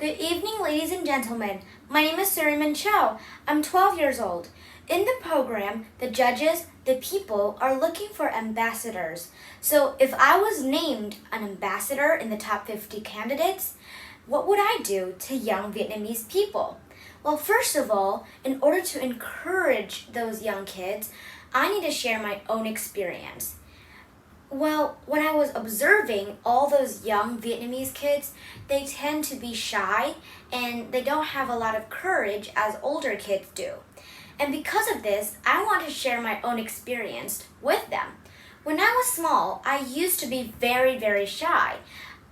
Good evening, ladies and gentlemen. My name is Suri Chau. I'm 12 years old. In the program, the judges, the people, are looking for ambassadors. So if I was named an ambassador in the top 50 candidates, what would I do to young Vietnamese people? Well, first of all, in order to encourage those young kids, I need to share my own experience. Well, when I was observing all those young Vietnamese kids, they tend to be shy and they don't have a lot of courage as older kids do. And because of this, I want to share my own experience with them. When I was small, I used to be very shy.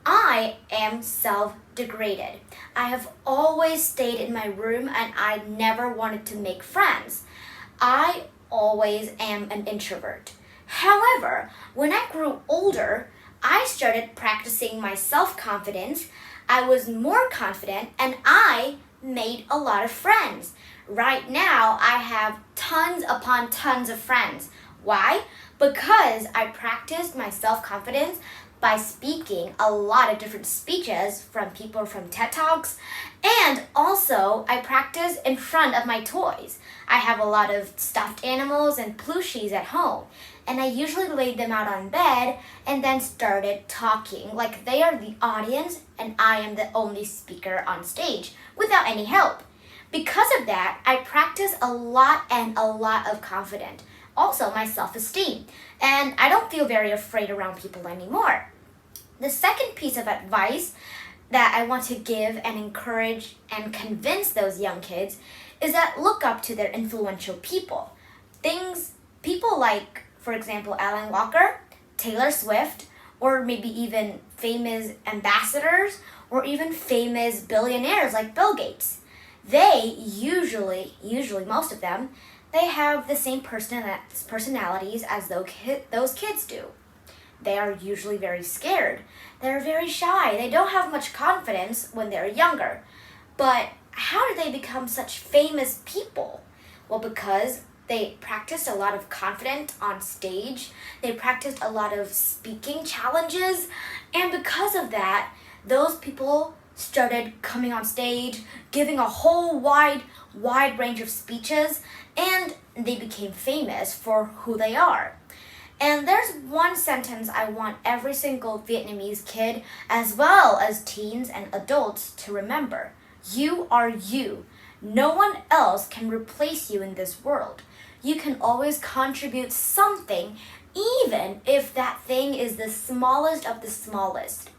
I am self-degraded. I have always stayed in my room and I never wanted to make friends. I always am an introvert. However, when I grew older, I started practicing my self-confidence. I was more confident and I made a lot of friends. Right now, I have tons upon tons of friends. Why? Because I practiced my self-confidence by speaking a lot of different speeches from people from TED Talks, and also I practice in front of my toys. I have a lot of stuffed animals and plushies at home, and I usually laid them out on bed and then started talking like they are the audience and I am the only speaker on stage without any help. Because of that, I practice a lot of confidence. Also my self-esteem, and I don't feel very afraid around people anymore. The second piece of advice that I want to give and encourage and convince those young kids is that look up to their influential people. People like, for example, Alan Walker, Taylor Swift, or maybe even famous ambassadors, or even famous billionaires like Bill Gates. They usually most of them, they have the same personalities as those kids do. They are usually very scared. They're very shy. They don't have much confidence when they're younger. But how did they become such famous people? Well, because they practiced a lot of confidence on stage. They practiced a lot of speaking challenges. And because of that, those people started coming on stage, giving a whole wide range of speeches, and they became famous for who they are. And there's one sentence I want every single Vietnamese kid, as well as teens and adults, to remember. You are you. No one else can replace you in this world. You can always contribute something, even if that thing is the smallest of the smallest.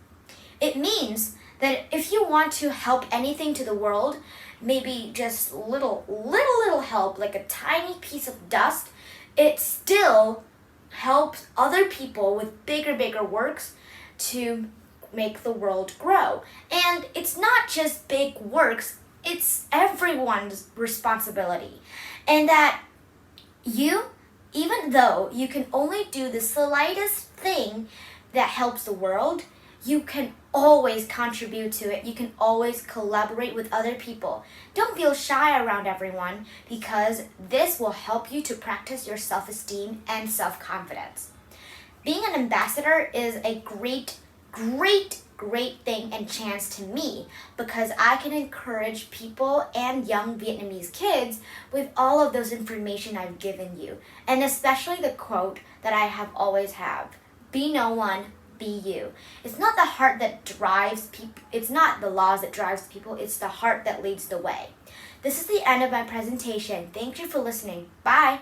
It means that if you want to help anything to the world, maybe just little help, like a tiny piece of dust, it still helps other people with bigger works to make the world grow. And it's not just big works, it's everyone's responsibility. And that you, even though you can only do the slightest thing that helps the world, you can always contribute to it. You can always collaborate with other people. Don't feel shy around everyone, because this will help you to practice your self-esteem and self-confidence. Being an ambassador is a great thing and chance to me, because I can encourage people and young Vietnamese kids with all of those information I've given you, and especially the quote that I have always have: be no one, be you. It's not the heart that drives people, it's not the laws that drives people, it's the heart that leads the way. This is the end of my presentation. Thank you for listening. Bye.